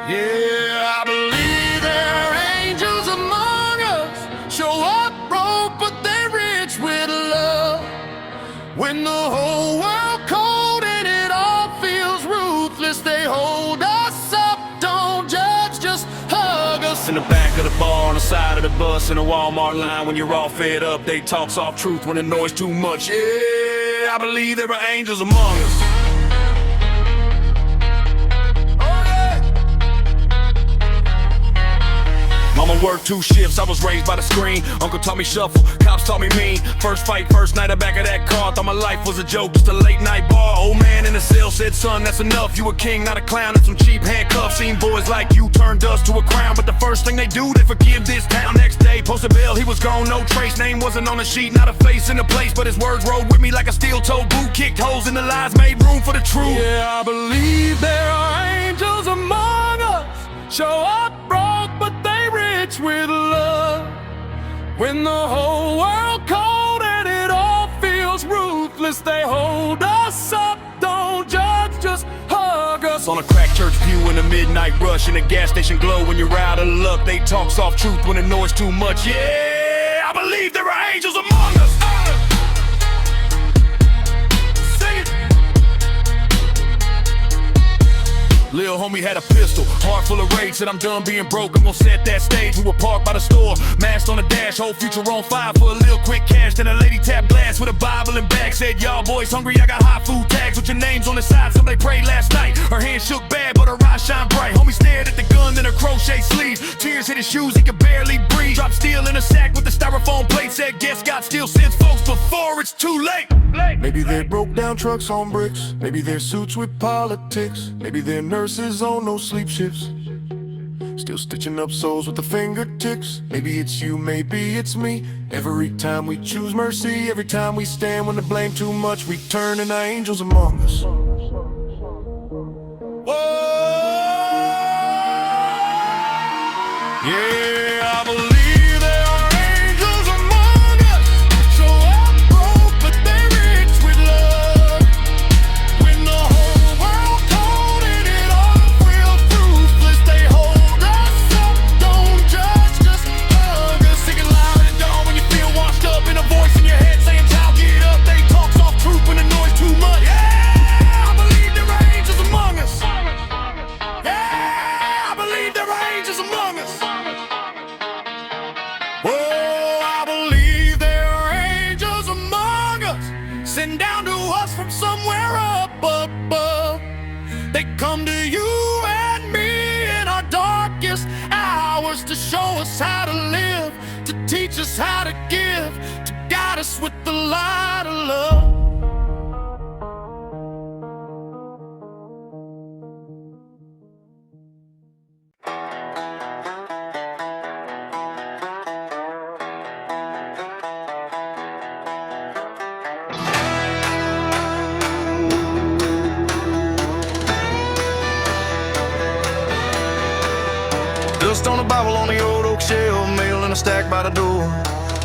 Yeah, I believe there are angels among us. Show up broke, but they're rich with love. When the whole world cold and it all feels ruthless, they hold us up, don't judge, just hug us. In the back of the bar, on the side of the bus, in a Walmart line, when you're all fed up, they talk soft truth when the noise too much. Yeah, I believe there are angels among us. Mama worked 2 shifts, I was raised by the screen. Uncle taught me shuffle, cops taught me mean. First fight, first night, the back of that car. Thought my life was a joke, just a late night bar. Old man in the cell said, son, that's enough. You a king, not a clown, and some cheap handcuffs. Seen boys like you turn dust to a crown. But the first thing they do, they forgive this town. Next day, posted bail, he was gone, no trace. Name wasn't on the sheet, not a face in the place. But his words rode with me like a steel-toed boot. Kicked holes in the lies, made room for the truth. Yeah, I believe there are angels among us. Show up broke, but they rich with love. When the whole world cold and it all feels ruthless, they hold us up, don't judge, just hug us. On a crack church pew in the midnight rush, in a gas station glow when you're out of luck. They talk soft truth when the noise too much. Yeah, I believe there are angels among us. Lil homie had a pistol, heart full of rage. Said I'm done being broke, I'm gon' set that stage. We were parked by the store, masked on the dash. Whole future on fire for a little quick cash. Then a lady tapped glass with a Bible and bag. Said, y'all boys hungry, I got hot food tags with your names on the side. Somebody prayed last night. Her hand shook bad, but her eyes shine bright. Homie stared at the gun, then her crochet sleeves. Tears hit his shoes, he could barely breathe. Dropped steel in a sack with the styrofoam plate. Said, guess God still sends folks before it's too late. Maybe they broke down trucks on bricks. Maybe they're suits with politics. Maybe they're nurses on no sleep shifts, still stitching up souls with the fingertips. Maybe it's you, maybe it's me. Every time we choose mercy, every time we stand when the blame too much, we turn and the angels among us. Whoa. Yeah, I believe there are angels among us. Show up broke, but they rich with love. When the whole world cold and it all feels ruthless, they hold us up, don't judge, just hug us. Sing it loud and dumb when you feel washed up, in a voice in your head saying, child, get up. They talk soft truth when the noise too much. Yeah, I believe there are angels among us. Yeah, I believe there are angels among us. gotta give to guide us with the light of love. Dust on a Bible on the old oak shelf, mail in a stack by the door.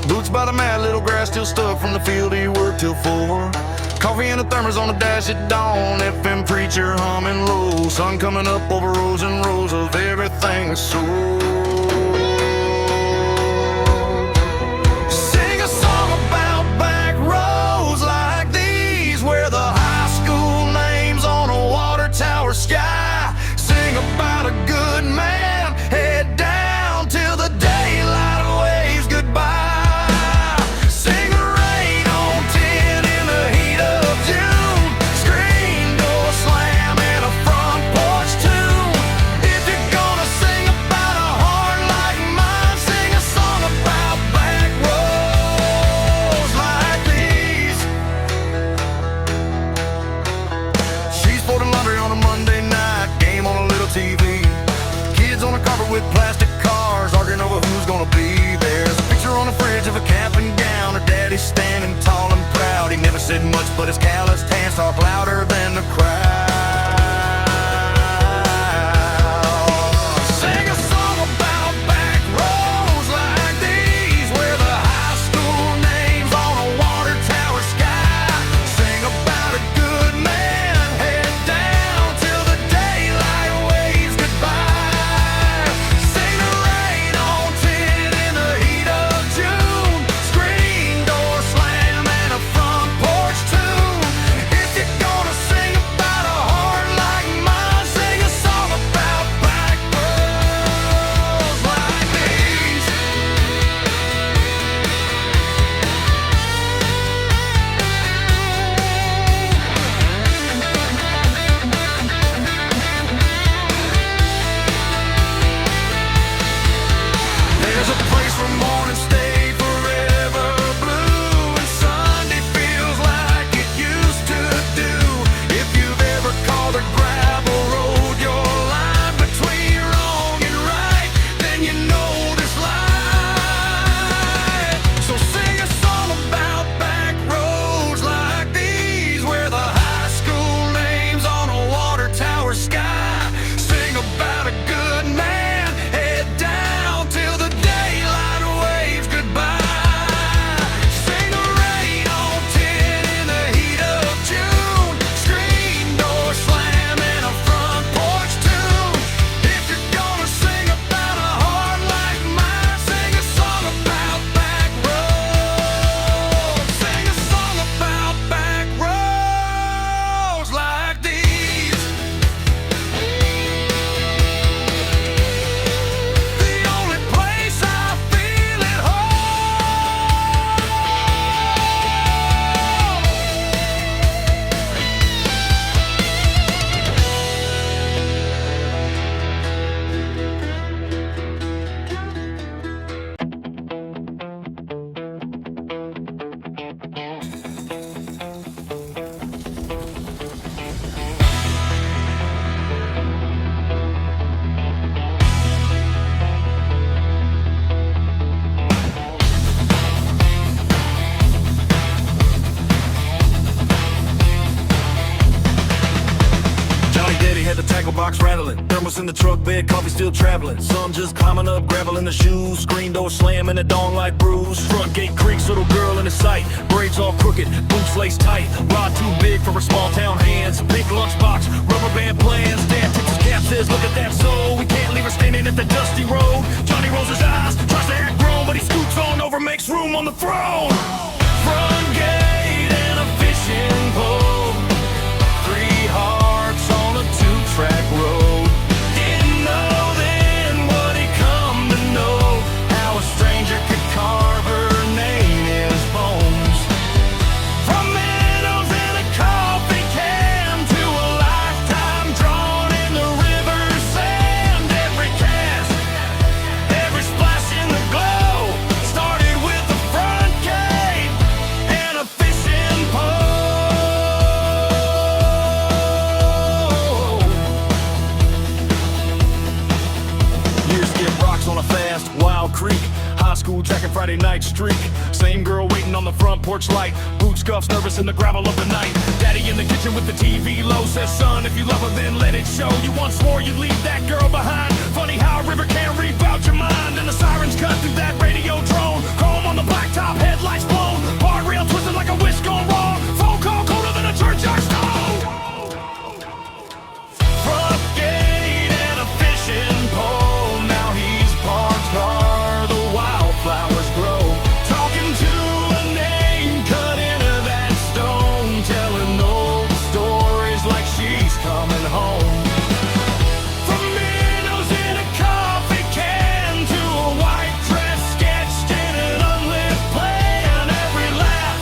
Boots by the mat, little grass still stuck from the field he worked till 4. Coffee and a thermos on the dash at dawn, FM preacher humming low. Sun coming up over rows and rows of everything sold. Sing a song about back roads like these, where the high school name's on a water tower sky. Sing about a good man, head down till the daylight waves goodbye. Sing the rain on tin in the heat of June, screen door slam and a front porch tune. If you're gonna sing about a heart like mine, sing a song about back roads like these. She's folding laundry on a Monday night, game on a little TV. Kids on a carpet with plastic cars, arguing over who's gonna be. There's a picture on the fridge of a cap and gown. Her daddy's standing tall and proud. He never said much, but his calloused hands talk louder than the crowd. Sing a song about back roads like these, where the high school name's on a water tower sky. Sing about a good man, head down till the daylight waves goodbye. Sing the rain on tin in the heat of June, screen door slam and a front porch tune. If you're gonna sing about a heart like mine, sing a song about back roads like these. There's a place where morning stay forever blue, and Sunday feels like it used to do. If you've ever called a gravel road your line between wrong and right, then you know this life. So sing a song about back roads like these, where the high school name's on a water tower sky. Sing about a good man, head down till the daylight waves goodbye. Sing the rain on tin in the heat of June, screen door slam and a front porch tune. If you're gonna sing about a heart like mine, sing a song about back roads. Sing a song about back roads like these. The only place I feel at home. Johnny Daddy had the tackle box rattling, thermos in the truck bed, coffee still traveling. Some just climbing up, gravel in the shoes, screen door slamming, the dawn light bruise. Front gate creaks, little girl in the sight, braids all crooked, boots laced tight. Rod too big for her small town hands, pink lunchbox, rubber band plans. Dad takes his cap, says, look at that soul. We can't leave her standing at the dusty road. Johnny rolls his eyes, tries to act grown, but he scoots on over, makes room on the throne. Front gate and a fishing pole, 3 hearts on a 2-track road. Didn't know then what he come to know, how a stranger could carve her name in his bones. From meadows and a coffee can to a lifetime drawn in the river's sand. Every cast, every splash in the glow started with a streak. Same girl waiting on the front porch light. Boot scuffs, nervous in the gravel of the night. Daddy in the kitchen with the TV low says, son, if you love her, then let it show. You once swore you'd leave that girl behind. Funny how a river can't reap out your mind. And the sirens cut through that radio drone. Chrome on the blacktop, headlights blown. Bad Rheo twisted like a wish gone wrong. Phone call colder than a churchyard stone. Front gate and a fishing pole. Now he's parked car, the wildflowers grow. Talking to a name cut into that stone. Telling old stories like she's coming home. From minnows in a coffee can to a white dress sketched in an unlit plan. Every laugh,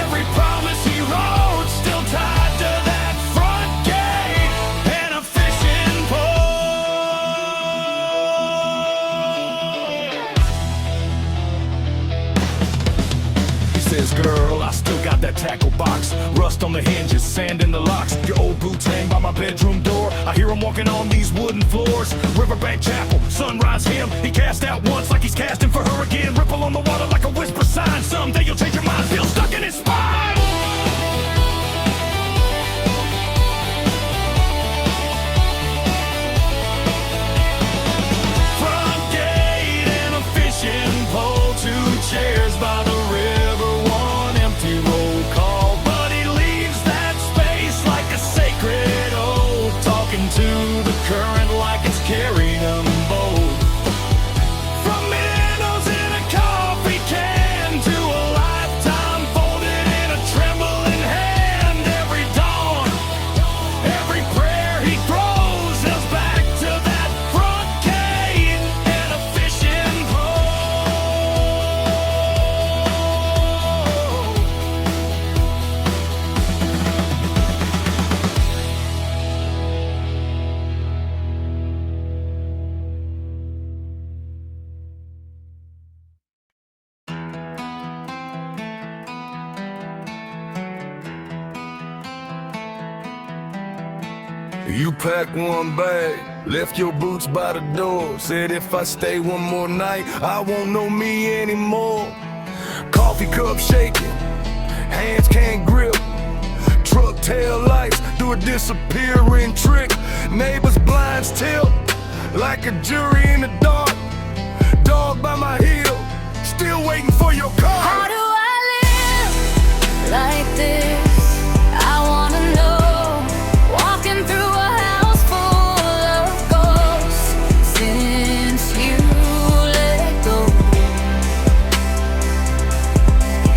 every promise he wrote, still tied to that front gate and a fishing pole. He says, girl, I still got that tackle box. Rust on the hinges, sand in the locks. Your old boots hang by my bedroom door. I hear him walking on these wooden floors. Riverbank Chapel, sunrise hymn. He cast out once like he's casting for her again. Ripple on the water like a whisper sign. Someday you'll change your mind, feel stuck in his spine. Front gate and a fishing pole. Two chairs by the river, one empty roll call. But he leaves that space like a sacred oath. Talking to the current like it's carrying him both. From minnows in a coffee can to a lifetime folded in a trembling hand. Every dawn, every prayer he throws is back to that front gate and a fishing pole. You packed one bag, left your boots by the door. Said if I stay one more night, I won't know me anymore. Coffee cup shaking, hands can't grip. Truck tail lights do a disappearing trick. Neighbors' blinds tilt like a jury in the dark. Dog by my heel, still waiting for your car. How do I live like this? I wanna know. Walking through a house full of ghosts since you let go.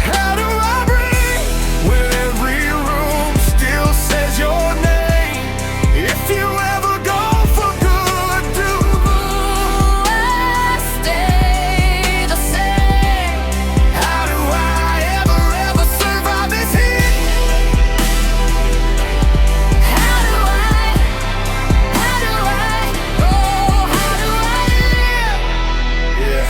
How do I breathe when every room still says your name? If you ever go for good, do I stay the same? how do I ever survive this heat? How do I, oh, how do I live? Yeah.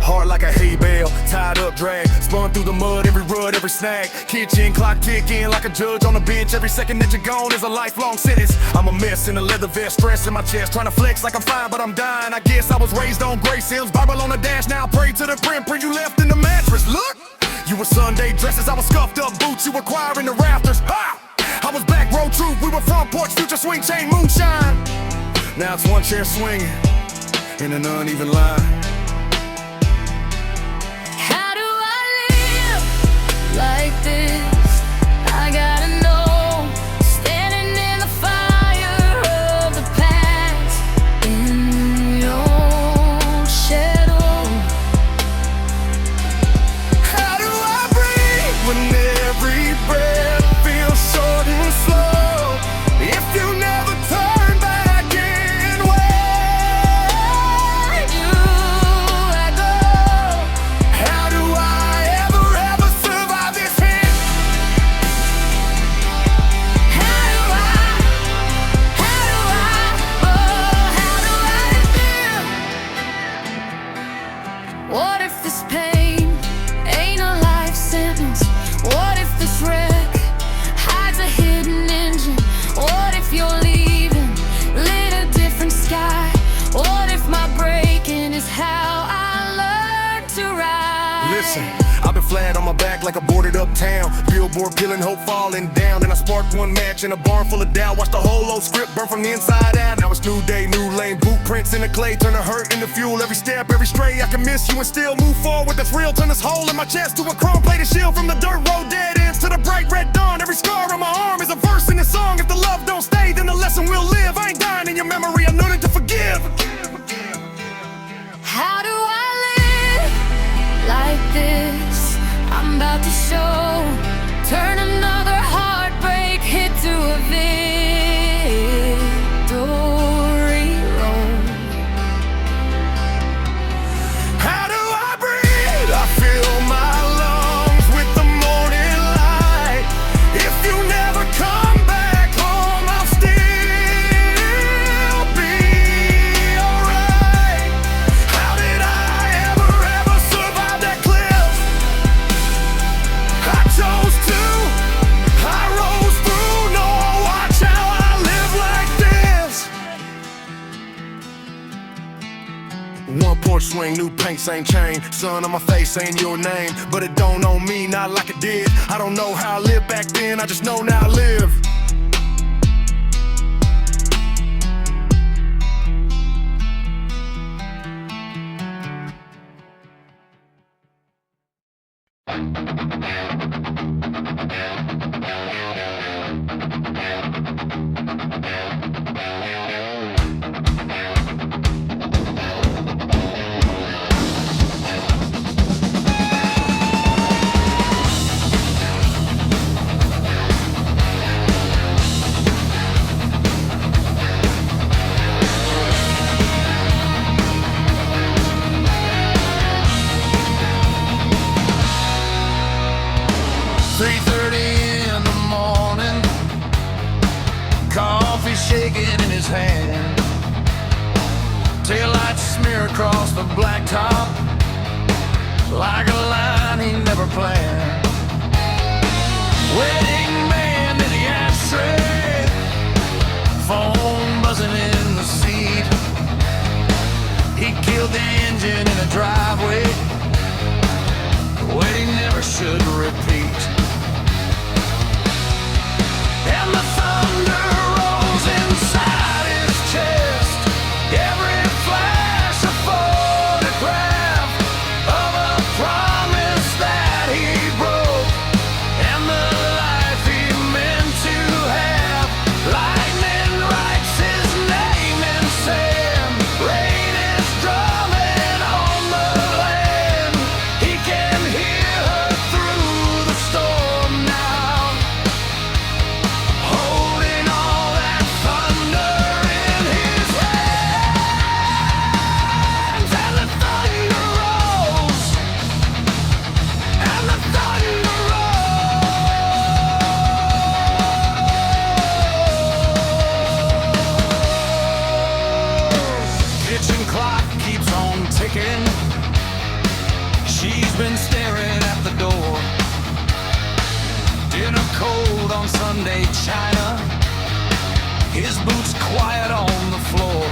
Hard like a hay bale, tied up, drag, spun through the mud, every rut, every snag. Kitchen clock ticking like a judge on a bench. Every second that you're gone is a lifelong sentence. I'm a mess in a leather vest, stress in my chest, trying to flex like I'm fine, but I'm dying. I guess I was raised on grace hymns, Bible on the dash. Now I pray to the print you left in the mattress. Look, you were Sunday dresses, I was scuffed up boots, you were choir in the rafters. Ha! I was back row truth, we were front porch, future swing chain moonshine. Now it's one chair swinging in an uneven line. How do I live like this? I gotta know. Standing in the fire of the past, in your shadow. How do I breathe when every breath feels short and slow? If you never turn back in where You I go. how do I ever survive this hit? How do I, oh, how do I feel? What if this pain ain't a life sentence? What if this wreck hides a hidden engine? What if you're leaving, lit a different sky? What if my breaking is how I learn? Listen, I've been flat on my back like a boarded up town. Billboard peeling, hope falling down. Then I sparked one match in a barn full of doubt. Watched the whole old script burn from the inside out. Now it's new day, new lane, blueprints in the clay. Turn the hurt into fuel, every step, every stray. I can miss you and still move forward. That's real, turn this hole in my chest to a chrome plated shield. From the dirt road dead ends to the bright red dawn. Every scar on my arm is a verse in this song. If the love don't stay, then the lesson will live. I ain't dying in your memory, I'm learning to forgive. How do I live like this? I'm about to show. Turn another heartbreak hit to a victory road. How do I breathe? I fill my lungs with the morning light. If you never come back home, I'll still be alright. How did I ever survive that cliff? I chose to, I rose through. No, watch how I live like this. One porch swing, new paint, same chain. Sun on my face, saying your name, but it don't on me, not like it did. I don't know how I lived back then, I just know now I live. Shaking in his hand, taillights smear across the blacktop like a line he never planned. Wedding band in the ashtray, phone buzzing in the seat. He killed the engine in a driveway. The wedding never should repeat. And the thunder inside his chest, every flash a photograph of a promise that he broke, and the life he meant to have. Lightning writes his name in sand, rain is drumming on the land. He can hear her through the storm now, holding all that thunder in his hands. And the thunder rolls, and the thunder rolls. Kitchen clock keeps on ticking. She's been staring at the door. Dinner cold on Sunday china, his boots quiet on the floor.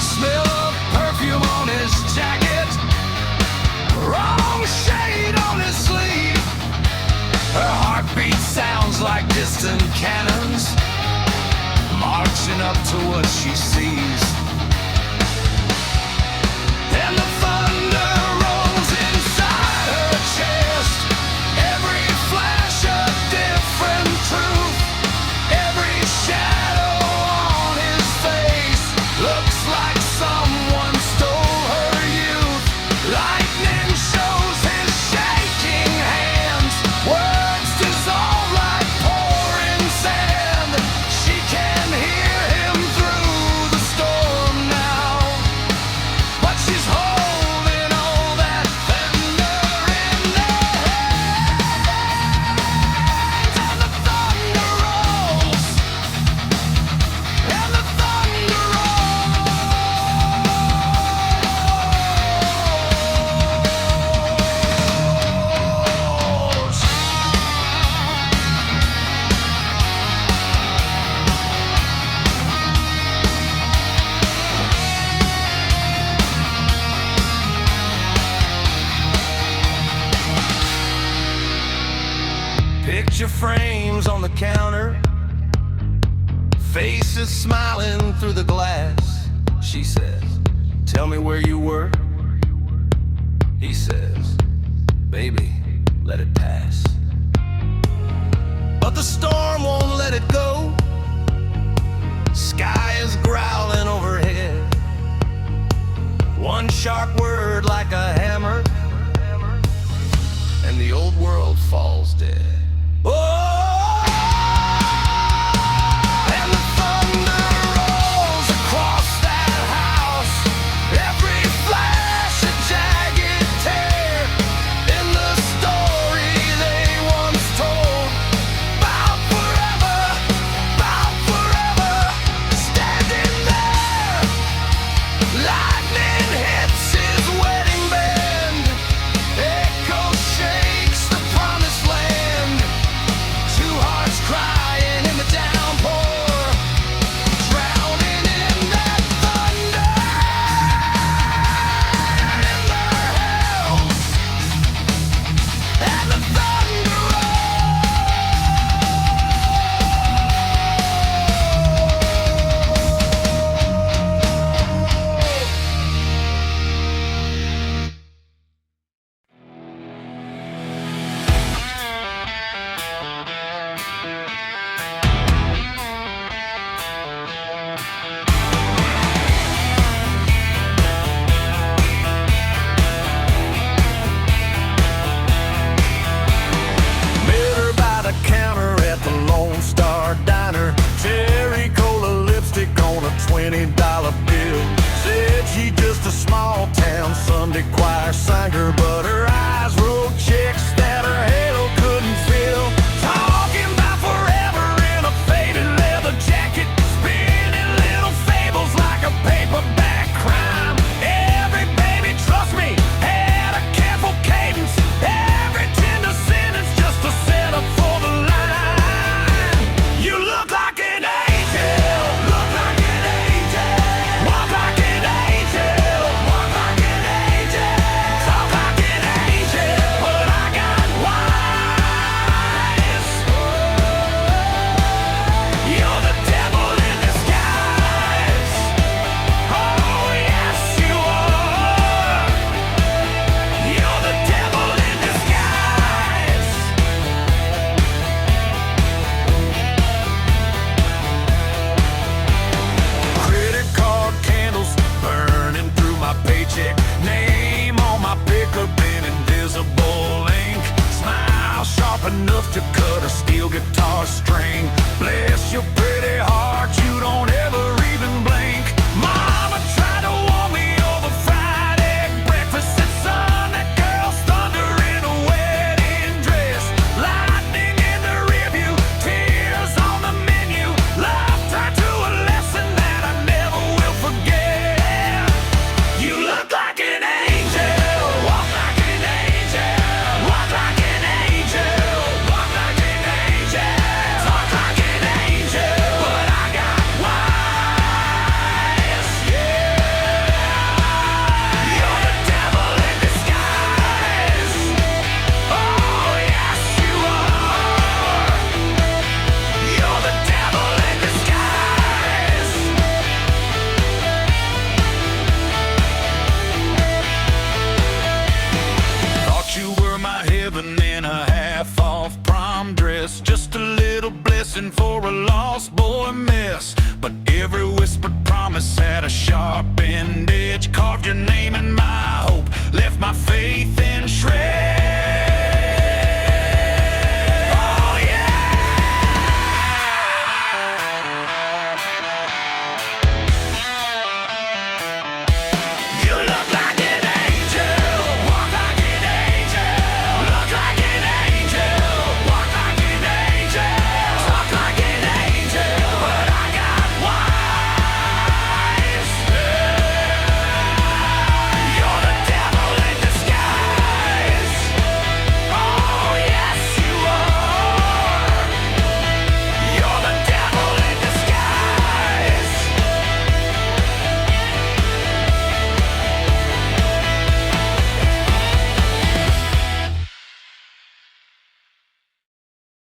Smell of perfume on his jacket, wrong shade on his sleeve. Her heartbeat sounds like distant cannons, marching up to what she sees. And the thunder rolls inside her chest, every flash a different truth. Every shadow on his face looks like someone stole her youth. Lightning shows his shaking hands, words dissolve like pouring sand. She can hear him through the storm. picture frames on the counter, faces smiling through the glass. She says, tell me where you were. He says, baby, let it pass. But the storm won't let it go. Sky is growling overhead. One sharp word like a hammer, and the old world falls dead. Oh! And the thunder rolls across that house. Every flash a jagged tear in the story they once told. Bound forever, standing there. Lightning hits his wedding band. Echo shakes the promised land. Two hearts crying in the downpour, drowning in that thunder. In their hells, and the thunder met her by the counter at the Lone Star Diner. Cherry cola lipstick on a $20 bill. Said she just a small town Sunday choir singer, but her eyes wrote checks that her halo couldn't fill. Talking about forever in a faded leather jacket, spinning little fables like a paperback crime. Every baby, trust me, had a careful cadence. Every tender sentence just a setup for the line. You look like an angel, look like an angel, walk like an angel, walk like an angel, talk like an angel, but I got wise. You're the devil in disguise. Oh yes you are. You're the devil in disguise. Credit card candles burning through my paycheck. Name on my pickup in invisible ink. Smile sharp enough to cut a steel guitar string. Bless your pretty heart, you don't ever even blink. Mama tried to warn me over fried egg breakfast at sun. That girl's thunder in a wedding dress. Lightning in the rearview, tears on the menu. Love tied to a lesson that I never will forget. You look like an angel, walk like an angel, walk like an angel, walk like an angel, talk like an angel, but I got wise. Yeah, you're the devil in disguise. Oh yes you are. You're the devil in disguise. Thought you were my heaven in a half-off prom dress. Just a little blessing for a lost boy mess. But every whispered promise had a sharp end edge. Carved your name